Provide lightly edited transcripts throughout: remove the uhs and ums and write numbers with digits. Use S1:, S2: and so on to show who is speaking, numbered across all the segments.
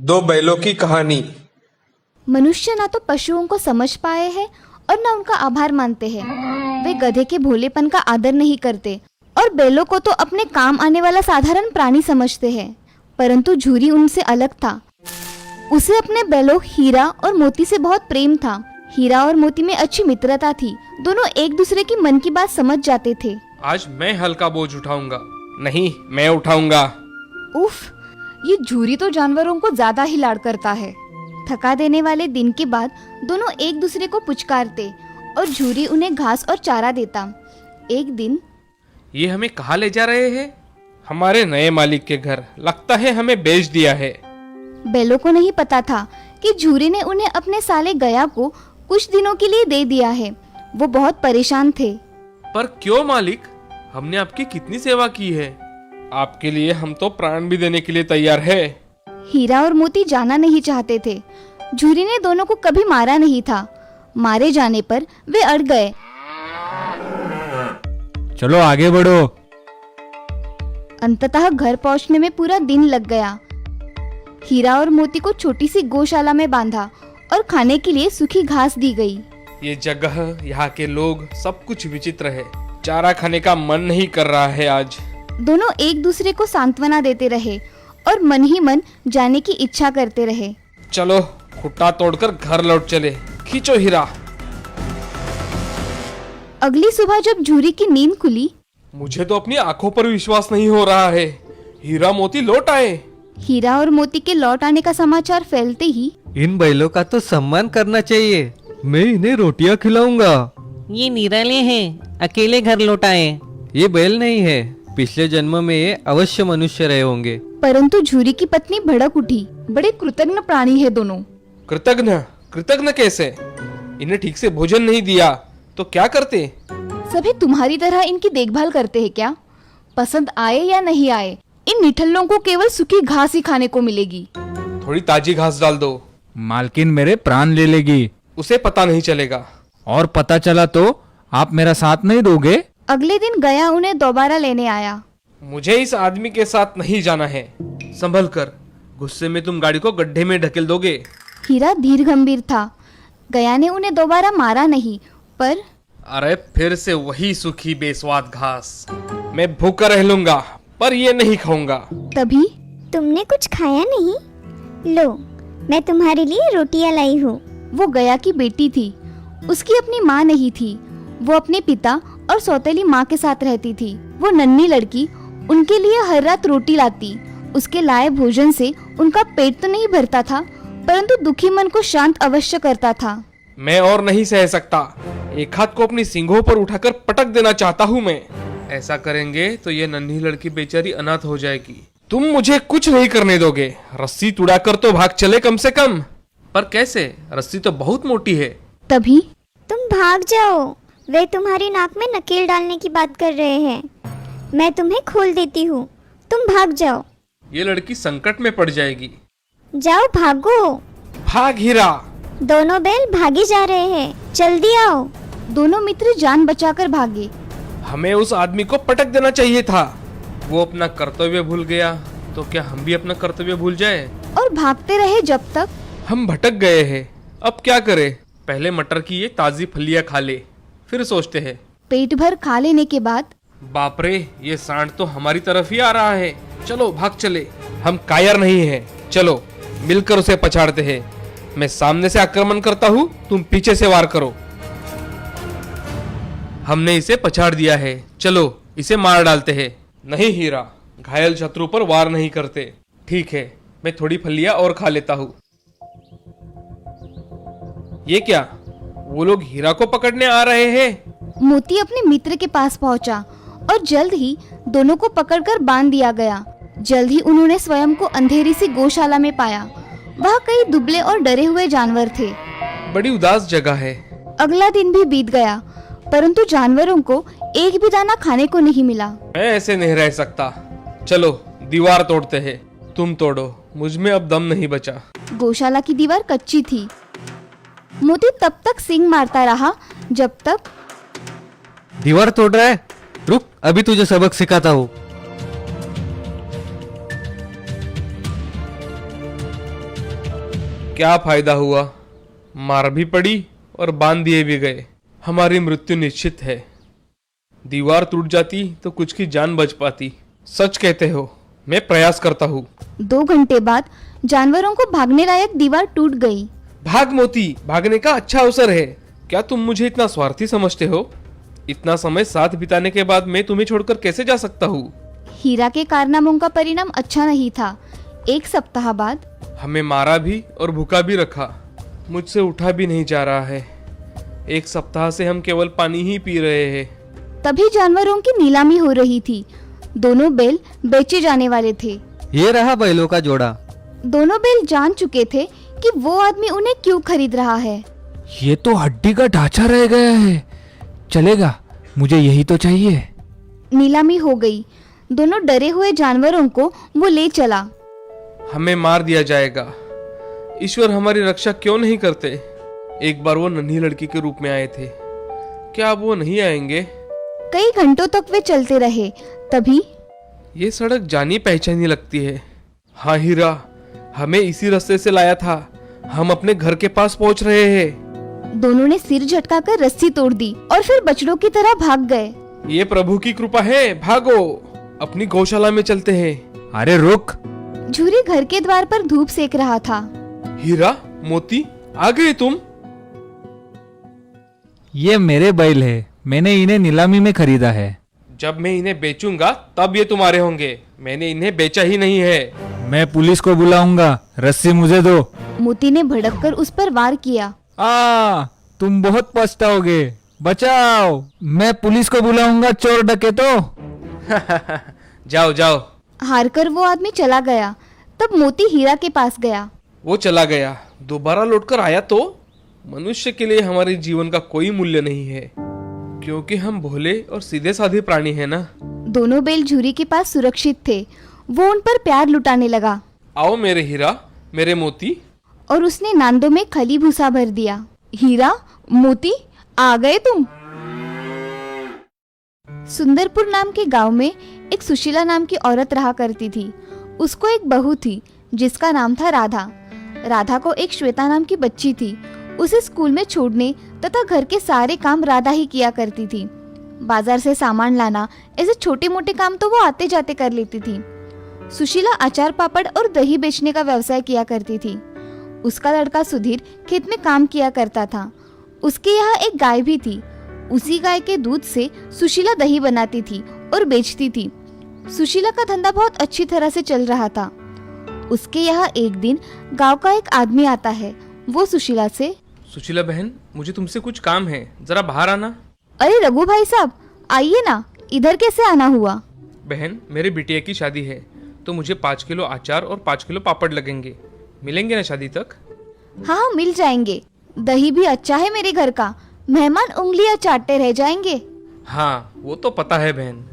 S1: दो बैलों की कहानी।
S2: मनुष्य ना तो पशुओं को समझ पाए हैं और ना उनका आभार मानते हैं। वे गधे के भोलेपन का आदर नहीं करते और बैलों को तो अपने काम आने वाला साधारण प्राणी समझते हैं। परंतु झूरी उनसे अलग था। उसे अपने बैलों हीरा और मोती से बहुत प्रेम था। हीरा और मोती में अच्छी मित्रता थी। दोनों एक दूसरे की मन की बात समझ जाते थे।
S1: आज मैं हल्का बोझ उठाऊंगा। नहीं, मैं उठाऊंगा।
S2: उफ, ये झूरी तो जानवरों को ज्यादा ही लाड़ करता है। थका देने वाले दिन के बाद दोनों एक दूसरे को पुचकारते और झूरी उन्हें घास और चारा देता। एक दिन
S1: ये हमें कहाँ ले जा रहे हैं? हमारे नए मालिक के घर। लगता है हमें बेच दिया है।
S2: बैलों को नहीं पता था कि झूरी ने उन्हें अपने साले गया को कुछ दिनों के लिए दे दिया है। वो बहुत परेशान थे।
S1: पर क्यों मालिक? हमने आपकी कितनी सेवा की है। आपके लिए हम तो प्राण भी देने के लिए तैयार है।
S2: हीरा और मोती जाना नहीं चाहते थे। झूरी ने दोनों को कभी मारा नहीं था। मारे जाने पर वे अड़ गए।
S3: चलो आगे बढ़ो।
S2: अंततः घर पहुंचने में पूरा दिन लग गया। हीरा और मोती को छोटी सी गौशाला में बांधा और खाने के लिए सूखी घास दी गई।
S1: ये जगह, यहाँ के लोग, सब कुछ विचित्र है। चारा खाने का मन नहीं कर रहा है आज।
S2: दोनों एक दूसरे को सांत्वना देते रहे और मन ही मन जाने की इच्छा करते रहे।
S1: चलो खुट्टा तोड़कर घर लौट चले। खींचो हीरा।
S2: अगली सुबह जब झूरी की नींद खुली,
S1: मुझे तो अपनी आंखों पर विश्वास नहीं हो रहा है। हीरा मोती लौट आए।
S2: हीरा और मोती के लौट आने का समाचार फैलते ही
S3: इन बैलों का तो सम्मान करना चाहिए। मैं इन्हें रोटियां खिलाऊंगा।
S4: ये निराले हैं, अकेले घर लौट आए।
S3: ये बैल नहीं है, पिछले जन्म में ये अवश्य मनुष्य रहे होंगे।
S2: परंतु झूरी की पत्नी भड़क उठी। बड़े कृतज्ञ प्राणी है दोनों।
S1: कृतज्ञ? कृतज्ञ कैसे? इन्हें ठीक से भोजन नहीं दिया तो क्या करते?
S2: सभी तुम्हारी तरह इनकी देखभाल करते हैं क्या? पसंद आए या नहीं आए, इन निठल्लों को केवल सूखी घास ही खाने को मिलेगी।
S1: थोड़ी ताजी घास डाल दो।
S3: मालकिन मेरे प्राण ले लेगी।
S1: उसे पता नहीं चलेगा।
S3: और पता चला तो आप मेरा साथ नहीं दोगे?
S2: अगले दिन गया उन्हें दोबारा लेने आया।
S1: मुझे इस आदमी के साथ नहीं जाना है। संभल कर, गुस्से में तुम गाड़ी को गड्ढे में ढकेल दोगे।
S2: हीरा धीर गंभीर था। गया ने उन्हें दोबारा मारा नहीं, पर
S1: अरे फिर से वही सूखी बेस्वाद घास। मैं भूखा रह लूंगा पर ये नहीं खाऊंगा।
S2: तभी
S5: तुमने कुछ खाया नहीं? लो, मैं तुम्हारे लिए रोटियां लाई हूँ।
S2: वो गया की बेटी थी। उसकी अपनी माँ नहीं थी। वो अपने पिता और सौतेली माँ के साथ रहती थी। वो नन्ही लड़की उनके लिए हर रात रोटी लाती। उसके लाए भोजन से उनका पेट तो नहीं भरता था, परंतु दुखी मन को शांत अवश्य करता था।
S1: मैं और नहीं सह सकता। एक हाथ को अपनी सींगों पर उठाकर पटक देना चाहता हूँ मैं। ऐसा करेंगे तो ये नन्ही लड़की बेचारी अनाथ हो जाएगी। तुम मुझे कुछ नहीं करने दोगे। रस्सी तुड़ाकर तो भाग चले कम से कम। पर कैसे? रस्सी तो बहुत मोटी है।
S2: तभी
S5: तुम भाग जाओ। वे तुम्हारी नाक में नकेल डालने की बात कर रहे हैं। मैं तुम्हें खोल देती हूँ। तुम भाग जाओ।
S1: ये लड़की संकट में पड़ जाएगी।
S5: जाओ, भागो।
S1: भाग हीरा।
S5: दोनों बैल भागे जा रहे हैं। जल्दी आओ।
S2: दोनों मित्र जान बचाकर भागे।
S1: हमें उस आदमी को पटक देना चाहिए था। वो अपना कर्तव्य भूल गया तो क्या हम भी अपना कर्तव्य भूल जाए?
S2: और भागते रहे जब तक
S1: हम भटक गए हैं। अब क्या करें? पहले मटर की ये ताजी फलियां खा ले, फिर सोचते हैं।
S2: पेट भर खा लेने के बाद
S1: बाप रे, ये सांड तो हमारी तरफ ही आ रहा है। चलो भाग चले। हम कायर नहीं हैं। चलो मिलकर उसे पछाड़ते हैं। मैं सामने से आक्रमण करता हूँ, तुम पीछे से वार करो। हमने इसे पछाड़ दिया है। चलो इसे मार डालते हैं। नहीं हीरा, घायल शत्रु पर वार नहीं करते। ठीक है, मैं थोड़ी फलियां और खा लेता हूँ। ये क्या? वो लोग हीरा को पकड़ने आ रहे हैं।
S2: मोती अपने मित्र के पास पहुंचा और जल्द ही दोनों को पकड़कर बांध दिया गया। जल्द ही उन्होंने स्वयं को अंधेरी सी गौशाला में पाया। वहाँ कई दुबले और डरे हुए जानवर थे।
S1: बड़ी उदास जगह है।
S2: अगला दिन भी बीत गया, परंतु जानवरों को एक भी दाना खाने को नहीं मिला।
S1: मैं ऐसे नहीं रह सकता। चलो दीवार तोड़ते हैं। तुम तोड़ो, मुझ में अब दम नहीं बचा।
S2: गौशाला की दीवार कच्ची थी। मोती तब तक सींग मारता रहा जब तक
S3: दीवार तोड़ रहा है? रुक, अभी तुझे सबक सिखाता हूँ।
S1: क्या फायदा हुआ, मार भी पड़ी और बांध दिए भी गए। हमारी मृत्यु निश्चित है। दीवार टूट जाती तो कुछ की जान बच पाती। सच कहते हो, मैं प्रयास करता हूँ।
S2: 2 घंटे बाद जानवरों को भागने लायक दीवार टूट गई।
S1: भाग मोती, भागने का अच्छा अवसर है। क्या तुम मुझे इतना स्वार्थी समझते हो? इतना समय साथ बिताने के बाद मैं तुम्हें छोड़कर कैसे जा सकता हूँ?
S2: हीरा के कारनामों का परिणाम अच्छा नहीं था। 1 सप्ताह बाद
S1: हमें मारा भी और भूखा भी रखा। मुझसे उठा भी नहीं जा रहा है। 1 सप्ताह से हम केवल पानी ही पी रहे हैं।
S2: तभी जानवरों की नीलामी हो रही थी। दोनों बैल बेचे जाने वाले थे।
S3: ये रहा बैलों का जोड़ा।
S2: दोनों बैल जान चुके थे कि वो आदमी उन्हें क्यों खरीद रहा है।
S6: ये तो हड्डी का ढांचा रह गया है। चलेगा, मुझे यही तो चाहिए।
S2: नीलामी हो गई। दोनों डरे हुए जानवरों को वो ले चला।
S1: हमें मार दिया जाएगा। ईश्वर हमारी रक्षा क्यों नहीं करते? एक बार वो नन्ही लड़की के रूप में आए थे। क्या अब वो नहीं आएंगे?
S2: कई घंटों तक वे चलते रहे। तभी
S1: ये सड़क जानी पहचानी लगती है। हाँ हीरा, हमें इसी रास्ते से लाया था। हम अपने घर के पास पहुंच रहे हैं।
S2: दोनों ने सिर झटकाकर रस्सी तोड़ दी और फिर बछड़ों की तरह भाग गए।
S1: ये प्रभु की कृपा है। भागो, अपनी गौशाला में चलते हैं।
S6: अरे रुक।
S2: झूरी घर के द्वार पर धूप सेक रहा था।
S1: हीरा, मोती, आ गए तुम?
S6: ये मेरे बैल है, मैंने इन्हें नीलामी में खरीदा है।
S1: जब मैं इन्हें बेचूंगा तब ये तुम्हारे होंगे। मैंने इन्हें बेचा ही नहीं है।
S6: मैं पुलिस को बुलाऊंगा, रस्सी मुझे दो।
S2: मोती ने भड़ककर उस पर वार किया।
S6: तुम बहुत पछताओगे। बचाओ, मैं पुलिस को बुलाऊंगा, चोर डकैतों।
S1: जाओ जाओ।
S2: हारकर वो आदमी चला गया। तब मोती हीरा के पास गया।
S1: वो चला गया, दोबारा लौटकर आया तो? मनुष्य के लिए हमारे जीवन का कोई मूल्य नहीं है, क्योंकि हम भोले और सीधे साधे प्राणी हैं ना।
S2: दोनों बैल झूरी के पास सुरक्षित थे। वो उन पर प्यार लुटाने लगा।
S1: आओ मेरे हीरा, मेरे मोती।
S2: और उसने नांदों में खली भूसा भर दिया। हीरा, मोती, आ गए तुम। सुंदरपुर नाम के गांव में एक सुशीला नाम की औरत रहा करती थी। उसको एक बहू थी जिसका नाम था राधा। राधा को एक श्वेता नाम की बच्ची थी। उसे स्कूल में छोड़ने तथा घर के सारे काम राधा ही किया करती थी। बाजार से सामान लाना, ऐसे छोटे मोटे काम तो वो आते जाते कर लेती थी। सुशीला अचार पापड़ और दही बेचने का व्यवसाय किया करती थी। उसका लड़का सुधीर खेत में काम किया करता था। उसके यहाँ एक गाय भी थी। उसी गाय के दूध से सुशीला दही बनाती थी और बेचती थी। सुशीला का धंधा बहुत अच्छी तरह से चल रहा था। उसके यहाँ एक दिन गांव का एक आदमी आता है। वो सुशीला से,
S1: सुशीला बहन, मुझे तुमसे कुछ काम है, जरा बाहर आना।
S2: अरे रघु भाई साहब, आइए ना, इधर कैसे आना हुआ?
S1: बहन, मेरे बिटिया की शादी है तो मुझे 5 किलो अचार और 5 किलो पापड़ लगेंगे। मिलेंगे ना शादी तक?
S2: हाँ, मिल जाएंगे। दही भी अच्छा है मेरे घर का। मेहमान उंगलियां चाटते रह जाएंगे।
S1: हाँ, वो तो पता है बहन।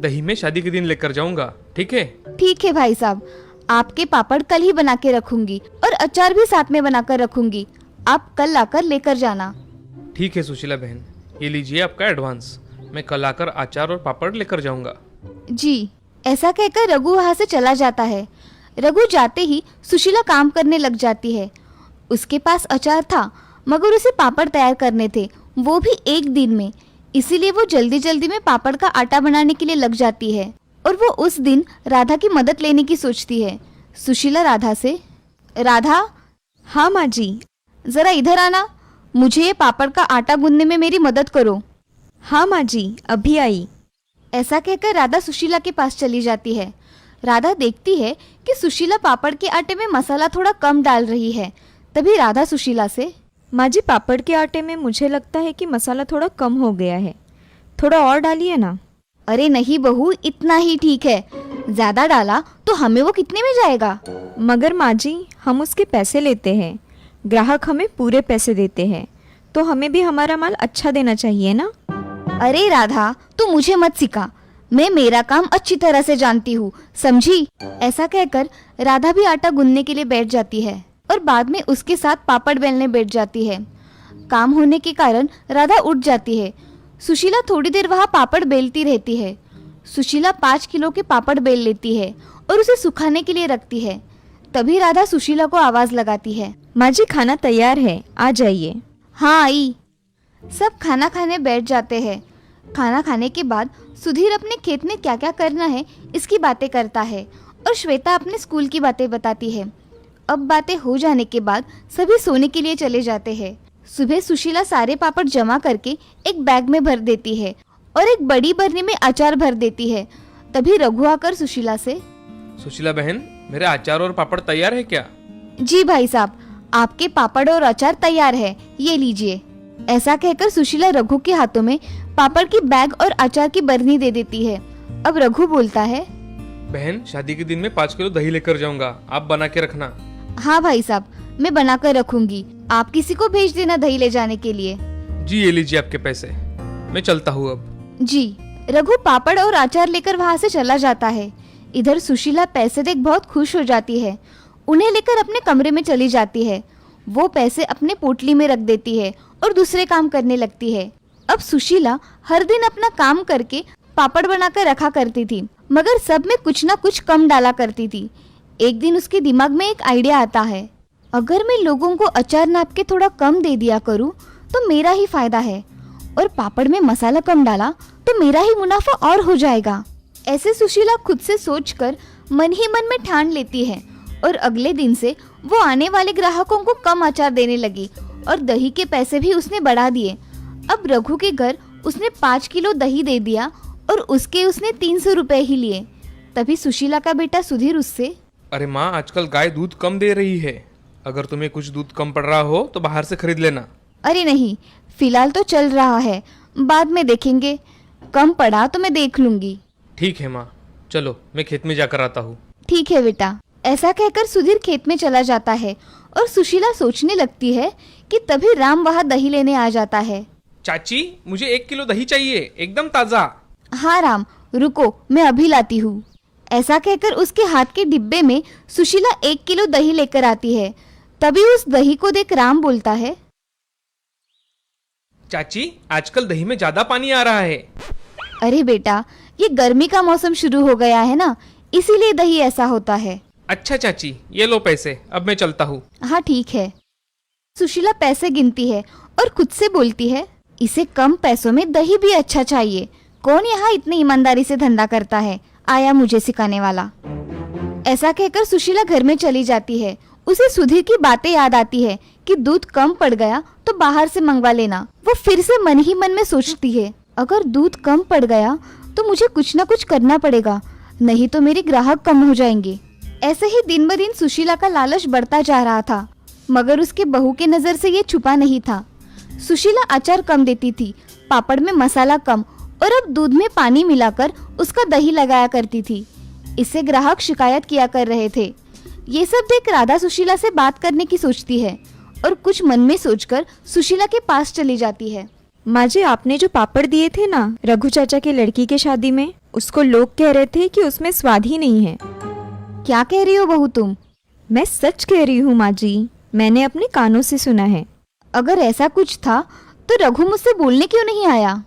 S1: दही में शादी के दिन लेकर जाऊंगा, ठीक है?
S2: ठीक है भाई साहब, आपके पापड़ कल ही बना के रखूंगी और अचार भी साथ में बनाकर रखूंगी। आप कल आकर लेकर जाना।
S1: ठीक है सुशीला बहन, ये लीजिए आपका एडवांस। मैं कल आकर अचार और पापड़ लेकर जाऊंगा।
S2: जी। ऐसा कहकर रघु वहाँ से चला जाता है। रघु जाते ही सुशीला काम करने लग जाती है। उसके पास अचार था मगर उसे पापड़ तैयार करने थे, वो भी एक दिन में। इसीलिए वो जल्दी जल्दी में पापड़ का आटा बनाने के लिए लग जाती है और वो उस दिन राधा की मदद लेने की सोचती है। सुशीला राधा से, राधा। हाँ माँ जी। जरा इधर आना, मुझे ये पापड़ का आटा गूंदने में मेरी मदद करो। हाँ माँ जी, अभी आई। ऐसा कहकर राधा सुशीला के पास चली जाती है। राधा देखती है कि सुशीला पापड़ के आटे में मसाला थोड़ा कम डाल रही है। तभी राधा सुशीला से,
S7: माँ जी, पापड़ के आटे में मुझे लगता है कि मसाला थोड़ा कम हो गया है, थोड़ा और डालिए ना।
S2: अरे नहीं बहू, इतना ही ठीक है। ज्यादा डाला तो हमें वो कितने में जाएगा?
S7: मगर माँ जी, हम उसके पैसे लेते हैं, ग्राहक हमें पूरे पैसे देते हैं, तो हमें भी हमारा माल अच्छा देना चाहिए ना।
S2: अरे राधा, तू मुझे मत सिखा, मैं मेरा काम अच्छी तरह से जानती हूँ, समझी? ऐसा कहकर राधा भी आटा गूंदने के लिए बैठ जाती है और बाद में उसके साथ पापड़ बेलने बैठ जाती है। काम होने के कारण राधा उठ जाती है। सुशीला थोड़ी देर वहाँ पापड़ बेलती रहती है। सुशीला 5 किलो के पापड़ बेल लेती है और उसे सुखाने के लिए रखती है। तभी राधा सुशीला को आवाज लगाती है।
S7: माँ जी खाना तैयार है, आ जाइए।
S2: हाँ आई। सब खाना खाने बैठ जाते हैं। खाना खाने के बाद सुधीर अपने खेत में क्या क्या करना है इसकी बातें करता है और श्वेता अपने स्कूल की बातें बताती है। अब बातें हो जाने के बाद सभी सोने के लिए चले जाते हैं। सुबह सुशीला सारे पापड़ जमा करके एक बैग में भर देती है और एक बड़ी बरनी में अचार भर देती है। तभी रघु आकर सुशीला से,
S1: सुशीला बहन, मेरे अचार और पापड़ तैयार है क्या?
S2: जी भाई साहब, आपके पापड़ और अचार तैयार है, ये लीजिए। ऐसा कहकर सुशीला रघु के हाथों में पापड़ की बैग और अचार की बरनी दे देती है। अब रघु बोलता है,
S1: बहन, शादी के दिन में 5 किलो दही लेकर जाऊंगा, आप बना के रखना।
S2: हाँ भाई साहब, मैं बनाकर रखूंगी। आप किसी को भेज देना दही ले जाने के लिए।
S1: जी, ये लीजिए आपके पैसे, मैं चलता हूँ अब।
S2: जी। रघु पापड़ और अचार लेकर वहाँ से चला जाता है। इधर सुशीला पैसे देख बहुत खुश हो जाती है। उन्हें लेकर अपने कमरे में चली जाती है। वो पैसे अपने पोटली में रख देती है और दूसरे काम करने लगती है। अब सुशीला हर दिन अपना काम करके पापड़ बनाकर रखा करती थी, मगर सब में कुछ ना कुछ कम डाला करती थी। एक दिन उसके दिमाग में एक आइडिया आता है, अगर मैं लोगों को अचार नाप के थोड़ा कम दे दिया करूं तो मेरा ही फायदा है, और पापड़ में मसाला कम डाला तो मेरा ही मुनाफा और हो जाएगा। ऐसे सुशीला खुद से सोचकर मन ही मन में ठान लेती है और अगले दिन से वो आने वाले ग्राहकों को कम अचार देने लगी और दही के पैसे भी उसने बढ़ा दिए। अब रघु के घर उसने 5 किलो दही दे दिया और उसने 300 रुपए ही लिए। तभी सुशीला का बेटा सुधीर उससे,
S1: अरे माँ, आजकल गाय दूध कम दे रही है, अगर तुम्हें कुछ दूध कम पड़ रहा हो तो बाहर से खरीद लेना।
S2: अरे नहीं, फिलहाल तो चल रहा है, बाद में देखेंगे, कम पड़ा तो मैं देख लूंगी।
S1: ठीक है माँ, चलो मैं खेत में जाकर आता हूँ।
S2: ठीक है बेटा। ऐसा कहकर सुधीर खेत में चला जाता है और सुशीला सोचने लगती है कि तभी राम वहाँ दही लेने आ जाता है।
S1: चाची, मुझे 1 किलो दही चाहिए, एकदम ताजा।
S2: हाँ राम, रुको, मैं अभी लाती हूँ। ऐसा कहकर उसके हाथ के डिब्बे में सुशीला 1 किलो दही लेकर आती है। तभी उस दही को देख राम बोलता है,
S1: चाची, आजकल दही में ज्यादा पानी आ रहा है।
S2: अरे बेटा, ये गर्मी का मौसम शुरू हो गया है ना, इसीलिए दही ऐसा होता है।
S1: अच्छा चाची, ये लो पैसे, अब मैं चलता हूँ।
S2: हाँ ठीक है। सुशीला पैसे गिनती है और खुद से बोलती है, इसे कम पैसों में दही भी अच्छा चाहिए। कौन यहाँ इतनी ईमानदारी से धंधा करता है, आया मुझे सिखाने वाला। ऐसा कहकर सुशीला घर में चली जाती है। उसे सुधीर की बातें याद आती है कि दूध कम पड़ गया तो बाहर से मंगवा लेना। वो फिर से मन ही मन में सोचती है, अगर दूध कम पड़ गया तो मुझे कुछ न कुछ करना पड़ेगा, नहीं तो मेरे ग्राहक कम हो जाएंगे। ऐसे ही दिन ब दिन सुशीला का लालच बढ़ता जा रहा था, मगर उसके बहू के नजर से ये छुपा नहीं था। सुशीला अचार कम देती थी, पापड़ में मसाला कम और अब दूध में पानी मिलाकर उसका दही लगाया करती थी। इससे ग्राहक शिकायत किया कर रहे थे। ये सब देख राधा सुशीला से बात करने की सोचती है और कुछ मन में सोचकर सुशीला के पास चली जाती है।
S7: माँ जी, आपने जो पापड़ दिए थे ना रघु चाचा की लड़की के शादी में, उसको लोग कह रहे थे कि उसमें स्वाद ही नहीं है।
S2: क्या कह रही हो बहू तुम?
S7: मैं सच कह रही हूँ माँ जी, मैंने अपने कानों से सुना है।
S2: अगर ऐसा कुछ था तो रघु मुझसे बोलने क्यों नहीं आया?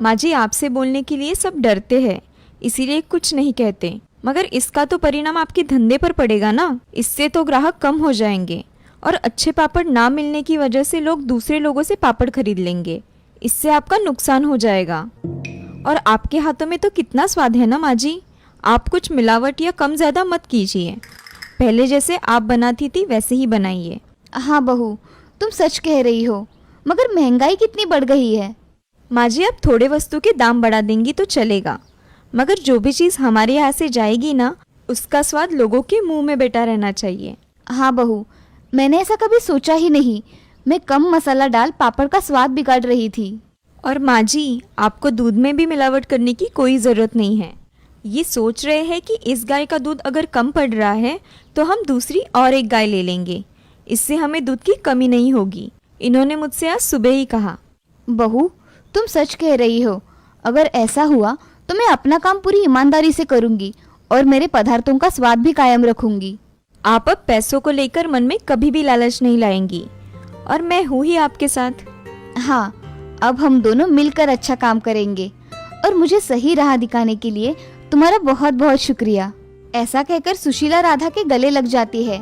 S7: माँ जी, आपसे बोलने के लिए सब डरते हैं, इसीलिए कुछ नहीं कहते, मगर इसका तो परिणाम आपके धंधे पर पड़ेगा ना। इससे तो ग्राहक कम हो जाएंगे और अच्छे पापड़ ना मिलने की वजह से लोग दूसरे लोगों से पापड़ खरीद लेंगे। इससे आपका नुकसान हो जाएगा। और आपके हाथों में तो कितना स्वाद है ना माँ जी, आप कुछ मिलावट या कम ज़्यादा मत कीजिए। पहले जैसे आप बनाती थी वैसे ही बनाइए।
S2: हाँ बहू, तुम सच कह रही हो, मगर महंगाई कितनी बढ़ गई है।
S7: माँ जी, आप थोड़े वस्तु के दाम बढ़ा देंगी तो चलेगा, मगर जो भी चीज़ हमारे यहाँ से जाएगी ना, उसका स्वाद लोगों के मुंह में बैठा रहना चाहिए।
S2: हाँ बहू, मैंने ऐसा कभी सोचा ही नहीं। मैं कम मसाला डाल पापड़ का स्वाद बिगाड़ रही थी।
S7: और माँ जी, आपको दूध में भी मिलावट करने की कोई ज़रूरत नहीं है। ये सोच रहे हैं कि इस गाय का दूध अगर कम पड़ रहा है तो हम दूसरी और एक गाय ले लेंगे, इससे हमें दूध की कमी नहीं होगी। इन्होंने मुझसे आज सुबह ही कहा।
S2: बहू, तुम सच कह रही हो। अगर ऐसा हुआ तो मैं अपना काम पूरी ईमानदारी से करूंगी और मेरे पदार्थों का स्वाद भी कायम रखूंगी।
S7: आप अब पैसों को लेकर मन में कभी भी लालच नहीं लाएंगी, और मैं हूँ ही आपके साथ।
S2: हाँ, अब हम दोनों मिलकर अच्छा काम करेंगे। और मुझे सही राह दिखाने के लिए तुम्हारा बहुत बहुत शुक्रिया। ऐसा कहकर सुशीला राधा के गले लग जाती है।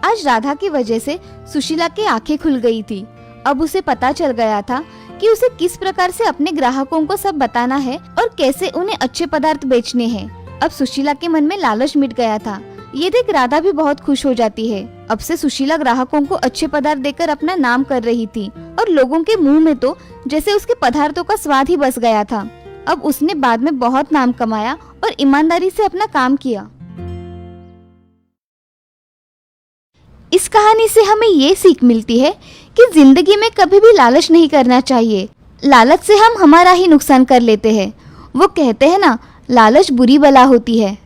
S2: आज राधा की वजह से सुशीला की आंखें खुल गई थी। अब उसे पता चल गया था कि उसे किस प्रकार से अपने ग्राहकों को सब बताना है और कैसे उन्हें अच्छे पदार्थ बेचने हैं। अब सुशीला के मन में लालच मिट गया था। ये देख राधा भी बहुत खुश हो जाती है। अब से सुशीला ग्राहकों को अच्छे पदार्थ देकर अपना नाम कर रही थी और लोगों के मुंह में तो जैसे उसके पदार्थों का स्वाद ही बस गया था। अब उसने बाद में बहुत नाम कमाया और ईमानदारी से अपना काम किया। इस कहानी से हमें ये सीख मिलती है कि जिंदगी में कभी भी लालच नहीं करना चाहिए। लालच से हम हमारा ही नुकसान कर लेते हैं। वो कहते हैं ना, लालच बुरी बला होती है।